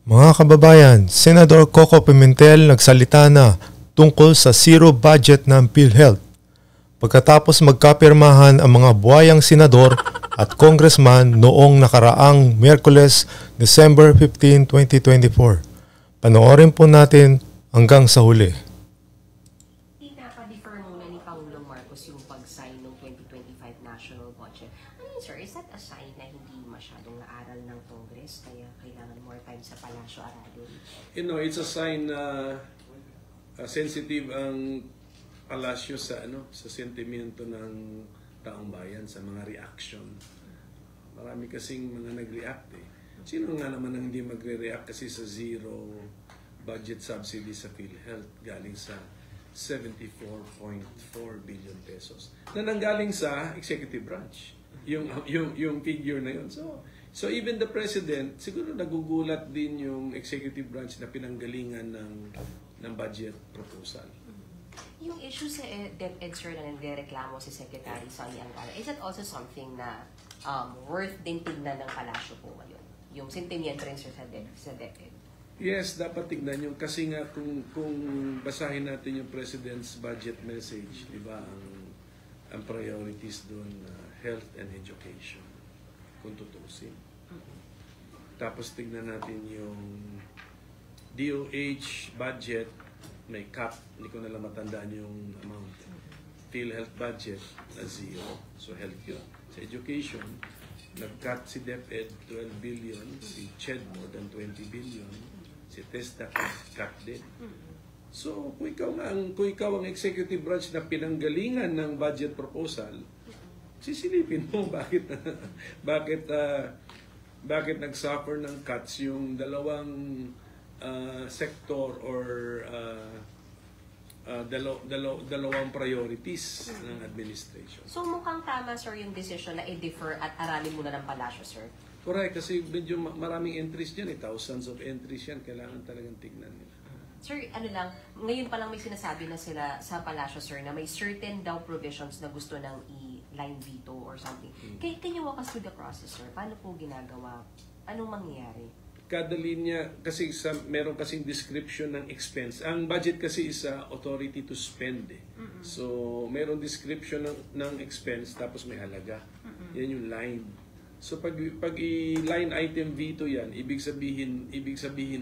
Mga kababayan, Senador Coco Pimentel nagsalita na tungkol sa zero budget ng PhilHealth. Pagkatapos magkapirmahan ang mga buwayang senador at congressman noong nakaraang Miyerkules, December 15, 2024. Panoorin po natin hanggang sa huli. Pinapa-defer muna ni Pangulong Marcos yung pag-sign ng 2025 national budget. Ano yun, sir? Is that a sign na hindi masyadong naaral ng Congress kaya kailangan more time sa palasyo aralin? You know, it's a sign na sensitive ang palasyo sa sa sentimento ng taong bayan, sa mga reaction. Marami kasing mga nag-react eh. Sino nga naman ang hindi magre-react kasi sa zero budget subsidy sa PhilHealth galing sa 74.4 billion pesos na nanggaling sa executive branch. Yung figure na yun. So even the president, siguro nagugulat din yung executive branch na pinanggalingan ng budget proposal. Yung issue sa DepEd, sir, na nagreklamo si Secretary Sonny Angara, is that also something na worth din tignan ng palasyo po ngayon? Yung sentimiento rin, sir, sa DepEd? Yes, dapat tignan yung kasi nga kung basahin natin yung President's budget message, di ba, ang priorities doon, health and education, kung tutusin. Tapos tignan natin yung DOH budget, may cap, hindi ko nalang matandaan yung amount. PhilHealth budget na zero, so health yun. Sa education, nag-cut si DepEd 12 billion, si CHED more than 20 billion, si TESDA cut din. So, kung ikaw ang executive branch na pinanggalingan ng budget proposal, sisilipin mo bakit nag-suffer ng cuts yung dalawang sector or dalawang priorities ng administration. So mukhang tama, sir, yung decision na i-defer at aralin muna ng palasyo, sir? Correct, kasi medyo maraming entries dyan eh. Thousands of entries yan. Kailangan talagang tignan nila. Sir, ngayon pa lang may sinasabi na sila sa palasyo, sir, na may certain daw provisions na gusto ng i-line veto or something. Can you walk us through the process, sir? Paano po ginagawa? Anong mangyayari? Kada linya, kasi meron kasing description ng expense. Ang budget kasi is authority to spend eh. So, meron description ng expense tapos may halaga. Yan yung line. So, pag i-line item veto yan, ibig sabihin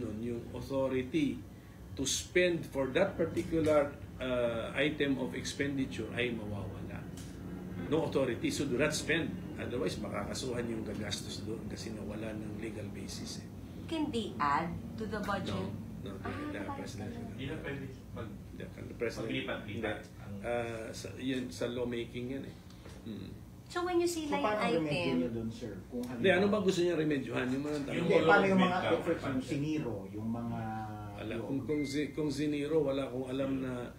nun, yung authority to spend for that particular item of expenditure ay mawawala. No authority, so do not spend. Otherwise, makakasuhan yung gagastos doon kasi nawala ng legal basis eh. Can they add to the budget? No, the president. Hindi na pwede Maglipat-lipat. Sa lawmaking yan eh. So when you say so, line item... item... Doon, sir? Hindi, ano ba gusto niya remedyohan? Yung mga hindi, paano yung mga efforts, yung siniro, yung mga... Kung ziniro, wala akong alam na...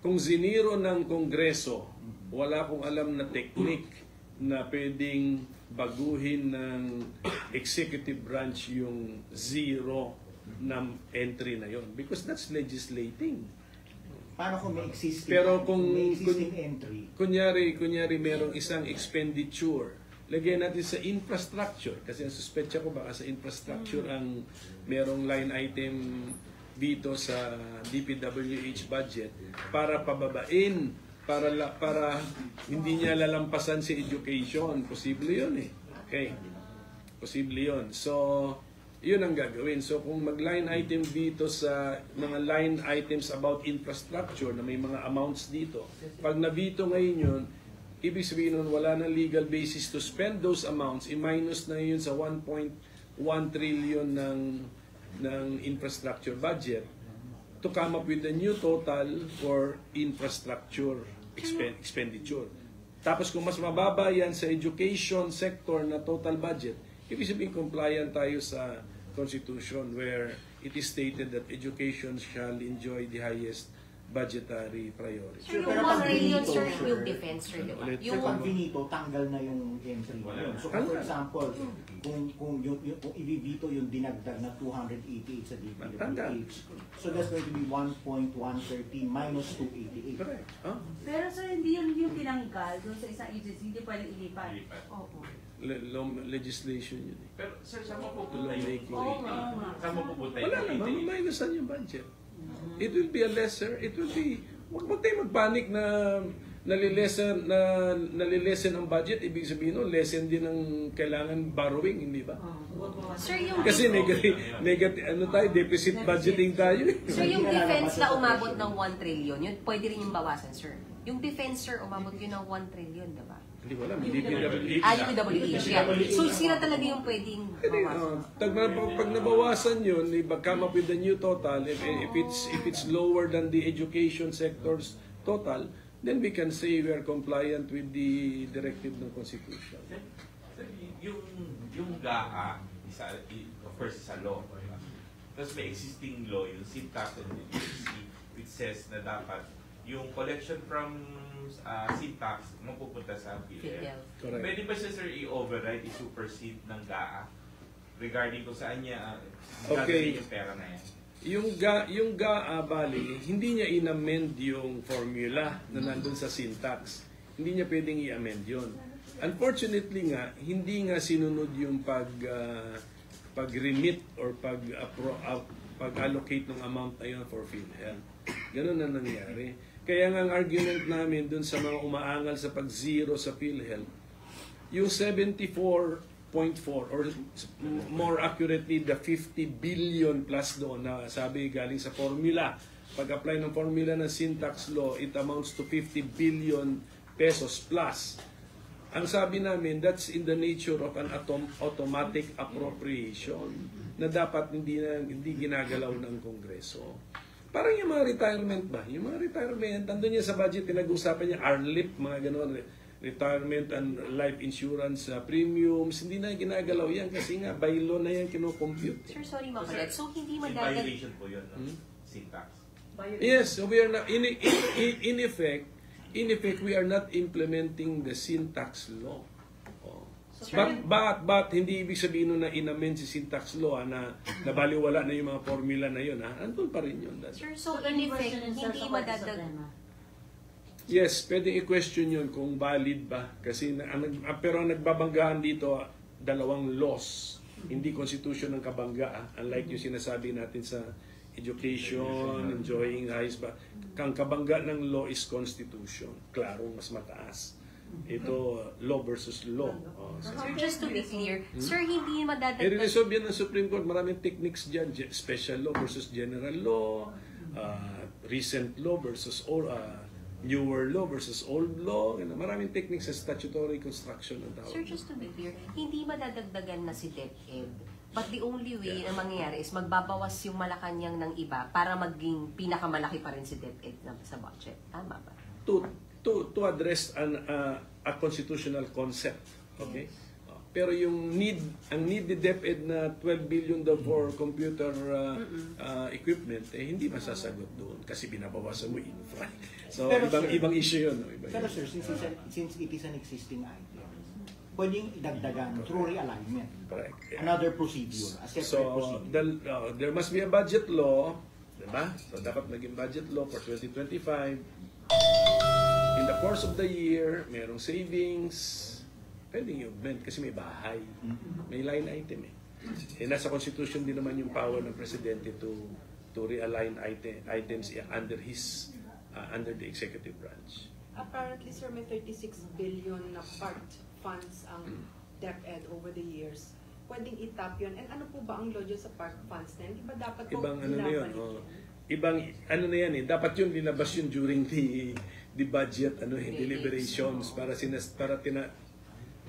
Kung ziniro ng Kongreso, wala akong alam na technique na pwedeng baguhin ng executive branch yung zero na entry na yon, because that's legislating. Paano kung may existing, pero kung entry? Kunyari merong isang expenditure, lagyan natin sa infrastructure, kasi ang suspetsya ko baka sa infrastructure ang merong line item dito sa DPWH budget para pababain, para hindi niya lalampasan si education. Posible yun eh. Okay. Posible yun. So, yun ang gagawin. So, kung mag-line item dito sa mga line items about infrastructure na may mga amounts dito, pag nabito ngayon yun, ibig sabihin nun wala na legal basis to spend those amounts, i-minus na yun sa 1.1 trillion ng infrastructure budget to come up with a new total for infrastructure expenditure. Tapos kung mas mababa yan sa education sector na total budget, ibig sabihin compliant tayo sa Constitution where it is stated that education shall enjoy the highest budgetary priority. Sir, yung 1 trillion, sir, yung defense, sir, di ba? Yung pag finito, tanggal na yung entry. So, for example, kung i-veto yung dinagdag na 288 sa DPWH, so that's going to be 1.113 minus 288. Correct. Pero sir, hindi yun yung tinanggal doon sa isang agency, hindi pwedeng ilipat. Oo. legislation yun eh. Pero sir, saan mo pupunta yung Oo nga. Saan mo pupunta Wala yung naman, minusan yung budget. It will be a lesser, it will be, huwag tayo magpanik na nalilesen ang budget, ibig sabihin nun, lessen din ang kailangan borrowing, hindi ba? Sir, yung Kasi negative, ano tayo, deficit budgeting tayo. Sir, yung defense na umabot ng 1 trillion, yun pwede rin yung bawasan, sir. Yung defense, sir, umabot yun ng 1 trillion, diba? Hindi ko alam, DPWH. DPWH, yeah. So, sila talaga yung pwedeng bawasan. Pag nabawasan yun, come up with a new total, if it's lower than the education sector's total, then we can say we are compliant with the directive ng Constitution. Yung GAA, of course, isa law. Tapos may existing law, yung syntax and literacy, which says na dapat yung collection from syntax mapupunta sa PhilHealth. Correct. Pwede ba siya, sir, i-override, i-supersede ng GAA regarding kung saan niya gagawin yung pera na yan? Yung GAA, bali, hindi niya in-amend yung formula na nandun sa syntax. Hindi niya pwedeng i-amend yun. Unfortunately nga, hindi nga sinunod yung pag-remit or pag-allocate ng amount na yun for PhilHealth. Ganun na nangyari. Kaya nga ang argument namin dun sa mga umaangal sa pag-zero sa PhilHealth, yung 74.4 or more accurately the 50 billion plus doon na sabi galing sa formula. Pag-apply ng formula ng syntax law, it amounts to 50 billion pesos plus. Ang sabi namin, that's in the nature of an automatic appropriation na dapat hindi ginagalaw ng Kongreso. Parang yung mga retirement ba? Yung mga retirement, andun niya sa budget, pinag-usapan niya, RLIP, mga gano'n, retirement and life insurance premiums, hindi na ginagalaw yan kasi nga by law na yan kinocompute. Sir, sorry makulit. So, hindi In madadag... violation po yun, no? Syntax. Yes, so we are not, in effect, we are not implementing the syntax law. Oh. But hindi ibig sabihin nun na in-amend si syntax law na nabaliwala na yung mga formula na yun. Andun pa rin yun. Sir, so in effect, hindi madadag... Yes, pwedeng i-question yun kung valid ba. Kasi pero ang nagbabanggaan dito, dalawang laws. Hindi constitution ng kabangga. Unlike yung sinasabi natin sa education, enjoying highest ba. Kang kabangga ng law is constitution. Klaro, mas mataas. Ito, law versus law. Sir, just to be clear, sir, hindi madadagdag... I-resolve yan ng Supreme Court. Maraming techniques dyan. Special law versus general law, recent law versus newer law versus old law. Maraming techniques sa statutory construction ng tawag. Sir, just to be clear, hindi madadagdagan na si DepEd. But the only way na mangyayari is magbabawas yung Malacanang ng iba para maging pinakamalaki pa rin si DepEd sa budget. Tama ba? To address a constitutional concept. Okay? Pero yung ang need ni DepEd na 12 billion daw for computer equipment, hindi masasagot doon kasi binabawasan mo infra. So, Pero ibang issue yun. No? Pero sir, since it is an existing item, pwedeng idagdagan through realignment. Correct. Yeah. Another procedure, a separate procedure. There must be a budget law, diba? So, dapat maging budget law for 2025. In the course of the year, merong savings, pwedeng i-augment kasi may bahay, may line item nasa Constitution din naman yung power ng Presidente to realign items under the executive branch. Apparently, sir, may 36 billion na part funds ang DepEd over the years. Pwedeng itap yun. And ano po ba ang law dyan sa part funds na yun? Di ba dapat po Ibang ano na yun, na yan dapat yun linabas yun during the budget deliberations para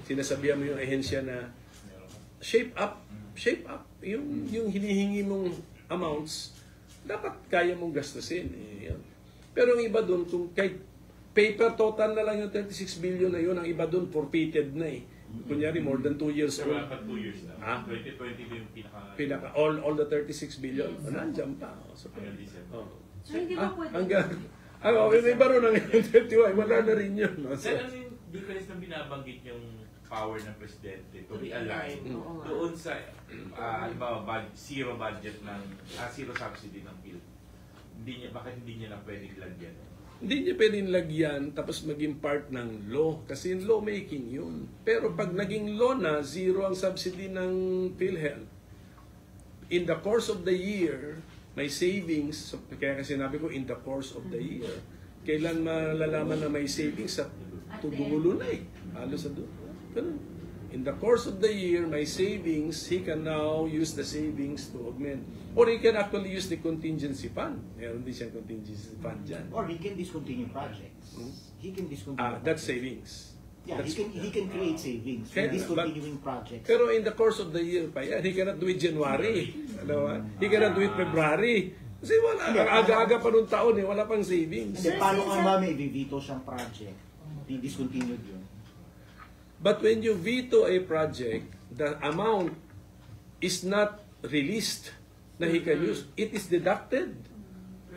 sinasabihan mo yung ahensya na shape up yung hinihingi mong amounts dapat kaya mong gastusin yun. Pero ang iba doon kung kay paper total na lang yung 36 billion na yun, ang iba doon forfeited na kunyari more than 2 years old. 2 years na. 2020 yung pinaka all the 36 billion nandiyan pa. So Hindi ba pwede? May baro ng 21, wala na rin yun. Sir, ano yung difference na binabanggit yung power ng Presidente to realign doon sa halimbawa zero budget ng zero subsidy ng bill? Bakit hindi niya lang pwedeng lagyan? Hindi niya pwedeng lagyan tapos maging part ng law. Kasi yung lawmaking yun. Pero pag naging law na, zero ang subsidy ng PhilHealth. In the course of the year, may savings. So, kaya kasi sinabi ko, in the course of the year. Kailan malalaman na may savings? Sa tudulo na eh. Halos sa dulo. Ganun. In the course of the year, may savings, he can now use the savings to augment. Or he can actually use the contingency fund. Meron din siyang contingency fund dyan. Or he can discontinue projects. He can discontinue That's projects. savings. Yeah, he can create savings Kaya- by discontinuing projects. Pero in the course of the year pa yan, he cannot do it January. He cannot do it February. Kasi wala, ang aga-aga pa nung taon eh, wala pang savings. Hindi, paano nga ba may veto siyang project? Di-discontinued yun. But when you veto a project, the amount is not released na he can use. It is deducted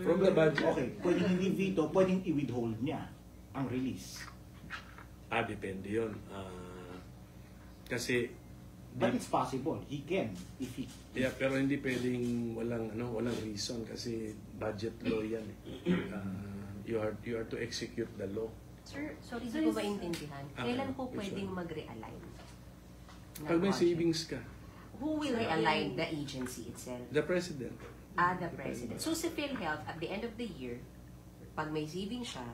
from the budget. Okay, pwedeng hindi veto, pwedeng i-withhold niya ang release. Depende yun. Kasi, But it's possible. He can. If he... yeah, pero hindi pwedeng walang reason kasi budget law yan eh. You are to execute the law. Sir, sorry, hindi ko maintindihan. Kailan po pwedeng mag-realign? ng Pag may budget? savings ka, Who will realign the agency itself? the president. The President. So si PhilHealth, at the end of the year, pag may savings siya,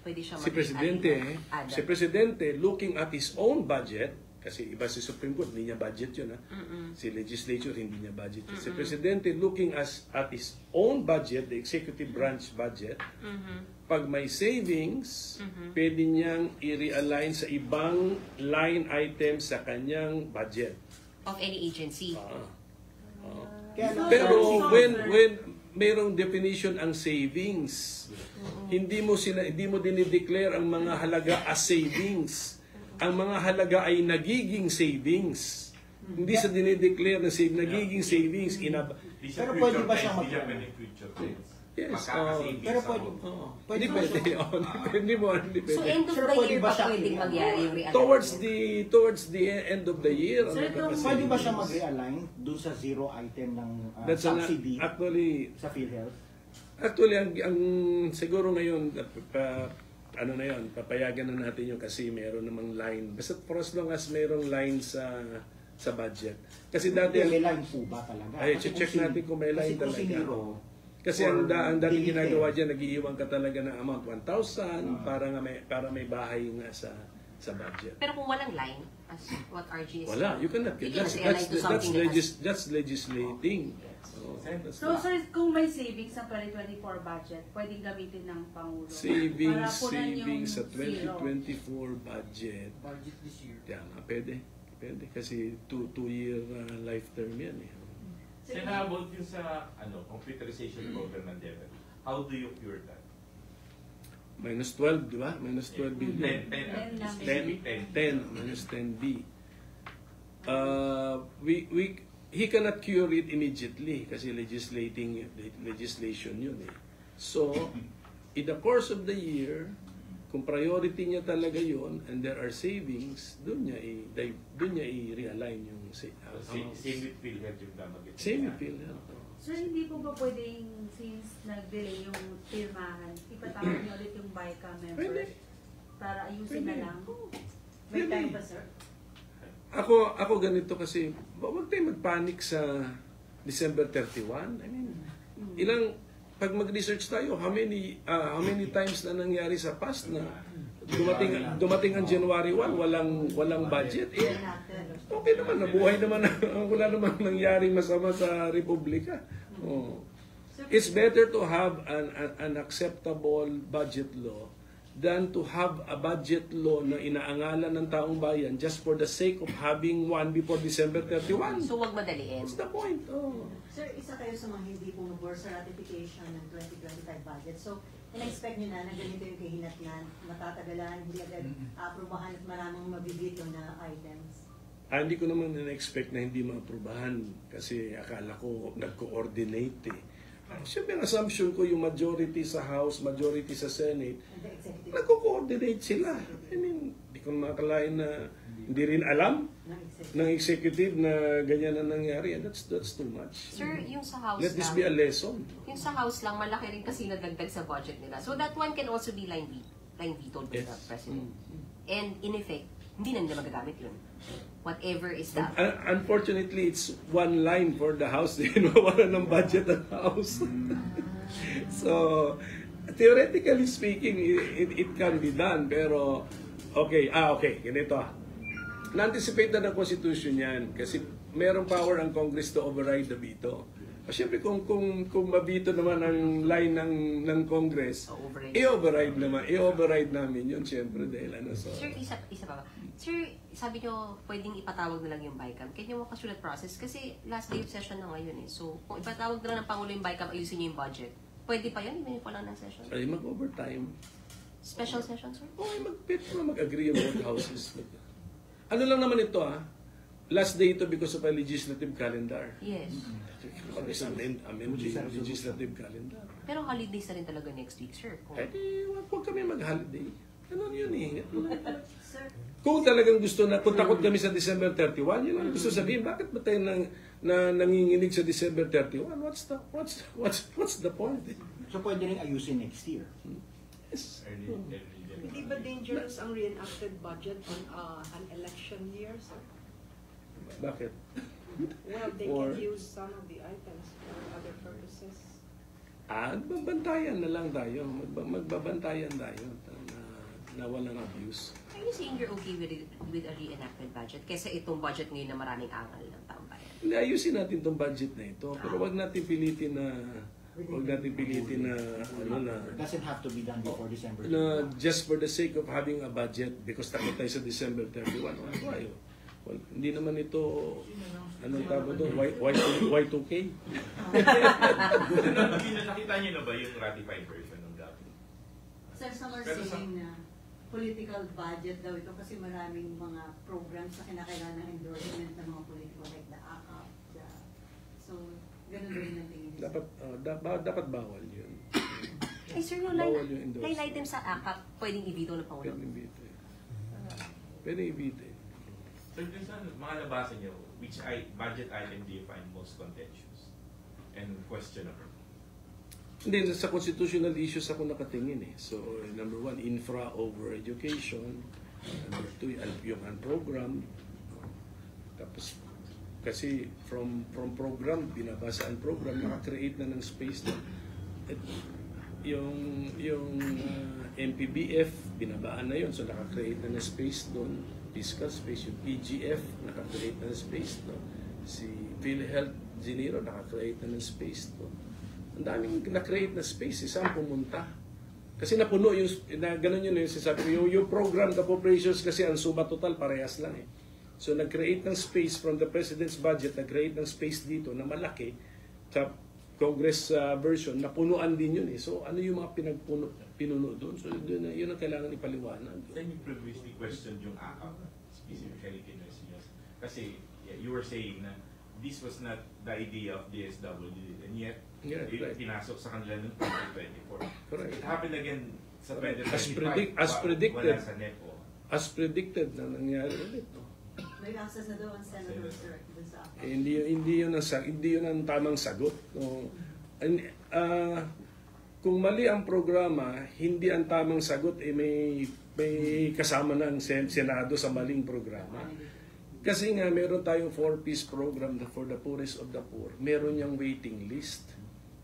pwede siya Si Presidente, si Presidente looking at his own budget, kasi iba si Supreme Court, hindi niya budget yun. Si Legislature, hindi niya budget yun. Si Presidente looking at his own budget, the executive branch budget, pag may savings, pwede niyang i-realign sa ibang line item sa kanyang budget. of any agency. Pero when mayroong definition ang savings, hindi mo dinideclare ang mga halaga as savings. Ang mga halaga ay nagiging savings. Hindi sa dinideclare na nagiging savings. Pero pwede ba siyang future tense? Yes. Magkaka-savings Pero ako. pwede, Hindi pwede. So end of Sir, the pwede year ba pa siya- pwedeng mangyari yung realignment? Towards the end of the year. Sir, Pwede ba siya mag-realign dun sa zero item ng subsidy Actually, sa PhilHealth? ang siguro ngayon, papayagan na natin yung kasi meron namang line. Basta for as long as merong line sa budget. Kasi dati, May line po ba talaga? ay, Kasi check kung natin kung may line kasi kung talaga. siniro, Kasi or ang dating deleted. ginagawa dyan, nag-iiwan ka talaga ng amount 1,000 para may bahay nga sa budget. Pero kung walang line, as what RG is Wala, you cannot. you cannot realign to something that has... That's legislating. So, sir, kung may savings sa 2024 budget, pwedeng gamitin ng Pangulo. Savings Para punan yung sa zero. 2024 budget. Tama, pwede. Kasi 2-year life term yan eh. Then how about yung sa computerization program ng DepEd? How do you cure that? Minus 12, di ba? Minus 12 billion. 10, minus 10B. He cannot cure it immediately kasi legislation yun eh. So, in the course of the year, kung priority niya talaga yun and there are savings, doon niya i-realign yung amounts. Same with PhilHealth yung damagit. Same with PhilHealth. Sir, hindi po ba pwedeng, since nag-delay yung pirmahan, ipatawag niyo ulit yung BICA members Pwede. para ayusin Pwede. na lang? May Pwede. time pa, sir? Ako ganito kasi, huwag tayo mag-panic sa December 31. I mean, pag mag-research tayo, how many times na nangyari sa past na dumating ang January 1, walang budget. Okay naman, nabuhay naman, wala namang nangyaring masama sa Republika. It's better to have an acceptable budget law than to have a budget law na inaangalan ng taong bayan just for the sake of having one before December 31. So wag madaliin. What's the point? Sir, isa kayo sa mga hindi pumubor sa ratification ng 2025 budget. So, in-expect nyo na ganito yung kahinatnan, matatagalan, hindi agad aprubahan at maraming mabibito na items. Hindi ko naman na-expect na hindi maaprubahan kasi akala ko nag-coordinate eh. Siyempre ang assumption ko yung majority sa House, majority sa Senate, And the executive nagko-coordinate sila. I mean, hindi ko makakalain na hindi rin alam. ng executive. ng executive na ganyan na nangyari, that's too much. Sir, yung sa House Let this lang, be a lesson. yung sa House lang, malaki rin kasi nadagdag sa budget nila. So that one can also be line vetoed by the Yes. President. And in effect, hindi na nila magagamit yun. Whatever is that. Unfortunately, it's one line for the House. Wala ng budget ng House. So, theoretically speaking, it can be done. Pero, okay, ganito na-anticipate na ng Constitution yan. Kasi merong power ang Congress to override the veto. Siyempre, kung mabito naman ang line ng Congress, i-override namin yun, siyempre, dahil ano. So. Sir, isa pa ba? Sir, sabi nyo, pwedeng ipatawag na lang yung BICAM. Can you walk us through that process? Kasi last day of session na ngayon eh. So, kung ipatawag na lang ng Pangulo yung BICAM, ayusin nyo yung budget. Pwede pa yun? Ibigay pa lang ng session? Ay, mag-overtime. Special session, sir? Mag-agree yung both houses. Ano lang naman ito last day ito because of a legislative calendar. Yes. Legislative calendar. Pero holidays na rin talaga next week, sir. Huwag kami mag-holiday. Ano yun eh? Sir, Kung talagang gusto na, kung takot kami sa December 31, yun ang gusto sabihin, bakit ba tayo nanginginig sa December 31? What's the point? So pwede rin ayusin next year. Yes. Hindi ba dangerous ang reenacted budget on an election year, sir? Bakit? Well, they Or- can use some of the items for other purposes. Magbabantayan na lang tayo. Magbabantayan tayo na walang abuse. Are you saying you're okay with a reenacted budget? Kesa itong budget ngayon na maraming angal ng tambayan. Hindi, ayusin natin tong budget na ito. Pero wag natin pilitin na It doesn't have to be done before December. just for the sake of having a budget because takot tayo sa December 31. Why? Well, hindi naman ito anong tawag doon? Y2K? Nakita niyo na ba yung ratified version ng GAP? Sir, some are Pero saying na political budget daw ito kasi maraming mga programs na kinakailangan ng endorsement ng mga politiko like the AKAP. So, ganun rin ang tingin niyo. Dapat bawal yun. Ay, sir, yung Bawal yung endorsement. line item sa ACAP, pwedeng i-veto ng Pangulo. Pwede ibite. Pwede ibite. So, dun sa mga nabasa niyo, which budget item do you find most contentious and questionable? Hindi, sa constitutional issues ako nakatingin eh. So, number one, infra over education. Number two, yung program. Tapos, kasi from program, binabasa ang program, nakakreate na ng space na. At yung MPBF, binabaan na yun. So, nakakreate na ng space doon. Fiscal space. Yung PGF, nakakreate na ng space doon. Si PhilHealth Ginero, nakakreate na ng space doon. Ang daming na-create na space, saan pumunta? Kasi napuno yung, ganun yun yung sinasabi ko, yung program appropriations kasi ang suma total parehas lang eh. So nag-create ng space from the President's budget, nag-create ng space dito na malaki sa Congress version, napunuan din yun eh. So ano yung mga pinuno doon? So yun ang kailangan ipaliwanag. Then you previously questioned yung AKAP, specifically Kinesis. Kasi you were saying na this was not the idea of DSWD and yet pinasok sa kanila noong 2024. Correct. It happened again sa 2025. As predicted. Wala sa NEPO. As predicted na nangyari ulit. No? May access na daw ang Senator, sir, dun sa AKAP. Hindi yun ang tamang sagot. No? Kung mali ang programa, hindi ang tamang sagot may kasama ng Senado sa maling programa. Kasi nga meron tayong 4-piece program for the poorest of the poor. Meron niyang waiting list.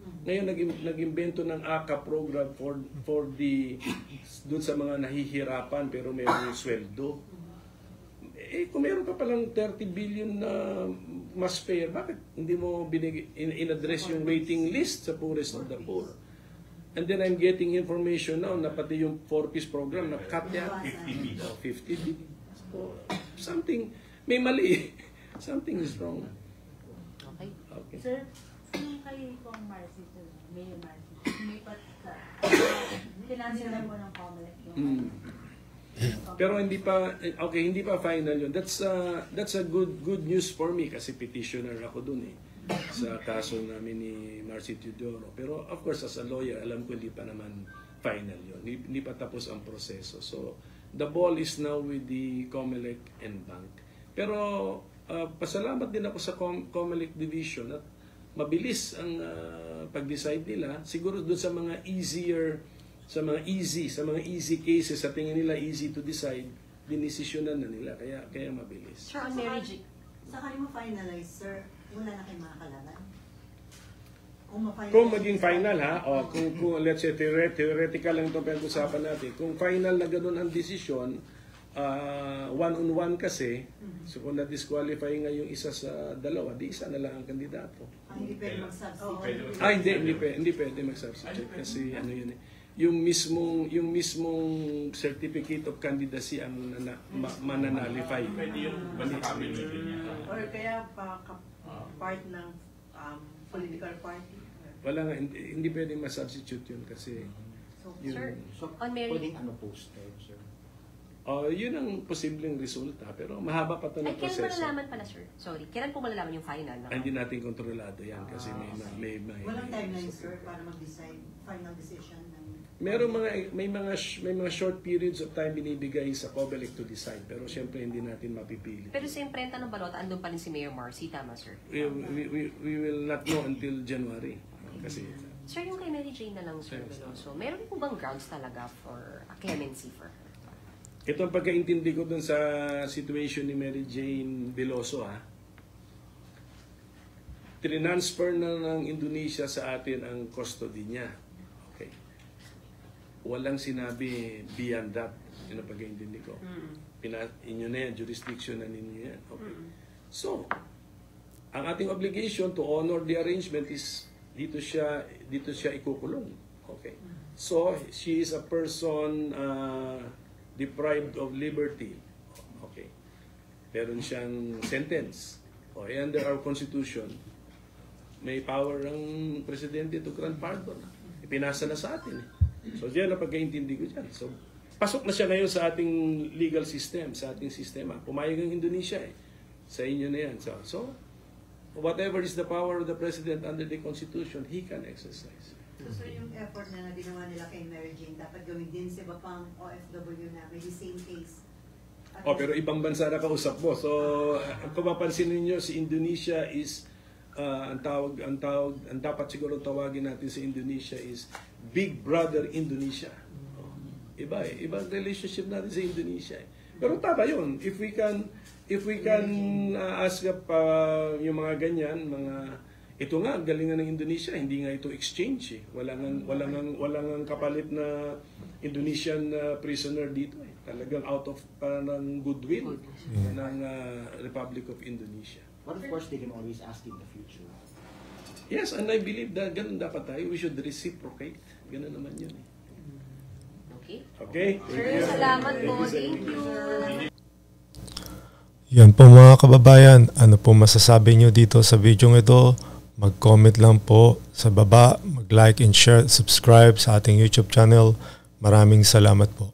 Ngayon nag-imbento ng AKA program for the doon sa mga nahihirapan pero meron yung sweldo. Kung meron ka palang 30 billion na mas fair, bakit hindi mo in-address yung waiting list sa poorest of the poor? And then I'm getting information now na pati yung 4-piece program na cut yan. 50 billion. So, may mali. Something is wrong. Okay. Okay. Sir, kung kayo pong Marcy, Mayor Marcy, lumipat sa pinansilan mo ng COMELEC yung Pero hindi pa final yun. That's a good news for me kasi petitioner ako dun eh sa kaso namin ni Marcy Teodoro. Pero of course as a lawyer, alam ko hindi pa naman final yun. Hindi pa tapos ang proseso. So the ball is now with the COMELEC and bank. Pero pasalamat din ako sa COMELEC Division at mabilis ang pag-decide nila. Siguro doon sa mga easy cases, sa tingin nila easy to decide, dinesisyonan na nila, kaya mabilis. Sir, on Mary Jane. Sakali mo finalize, sir, wala na kayong mga kalaban? Kung maging final kung let's say theoretical lang itong pag-usapan natin, kung final na ganun ang desisyon, one-on-one kasi, so kung na-disqualify nga yung isa sa dalawa, di isa na lang ang kandidato. Hindi pwede mag-substitute. Hindi pwede mag-substitute kasi ano yun eh. Yung mismong certificate of candidacy ang mananalify. Pwede yung basta cabinet niya. Or kaya part ng political party. Wala nga, hindi pwedeng ma-substitute yun kasi Sir, So, on Mary, pwedeng posted, sir? yun ang posibleng resulta, pero mahaba pa ito ay, na kailan proseso. malalaman pala, sir? Sorry, kailan po malalaman yung final? Hindi natin kontrolado yan kasi may Walang timeline, sir, para mag-decide, final decision. may mga short periods of time binibigay sa COMELEC to decide, pero syempre hindi natin mapipili. Pero sa imprenta ng balota, andun pa rin si Mayor Marcy, tama, sir? We will not know until January. Kasi Sir, yung kay Mary Jane na lang, sir, so meron po bang grounds talaga for a clemency for her? ito ang pagkaintindi ko dun sa situation ni Mary Jane Veloso, Transfer na ng Indonesia sa atin ang custody niya. Okay. Walang sinabi beyond that. Yun ang pagkaintindi ko. Inyo na yan, jurisdiction na ninyo yan. Okay. So, ang ating obligation to honor the arrangement is dito siya ikukulong. Okay. So, she is a person deprived of liberty. Okay. Meron siyang sentence. Under our Constitution, may power ang presidente to grant pardon. Ipinasa na sa atin. So, diyan ang pagkaintindi ko dyan. So, pasok na siya ngayon sa ating legal system, sa ating sistema. Pumayag ang Indonesia Sa inyo na yan. So, whatever is the power of the president under the Constitution, he can exercise. So yung effort na ginawa nila kay Mary Jane, dapat gawin din sa iba pang OFW na may the same case. Pero ibang bansa na kausap mo. So, kung mapansin ninyo, si Indonesia is, ang dapat siguro tawagin natin sa Indonesia is Big Brother Indonesia. Ibang relationship natin sa Indonesia. Pero tama yun. If we can ask up yung mga ganyan, ito nga, galingan ng Indonesia, hindi nga ito exchange. Walang kapalit na Indonesian prisoner dito. Talagang out of parang goodwill ng Republic of Indonesia. But of course, they can always ask in the future. Yes, and I believe that ganun dapat tayo. We should reciprocate. Ganun naman yun. Okay? Sir, salamat po. Thank you. Yan po mga kababayan, ano po masasabi nyo dito sa video ito? Mag-comment lang po sa baba, mag-like and share, subscribe sa ating YouTube channel. Maraming salamat po.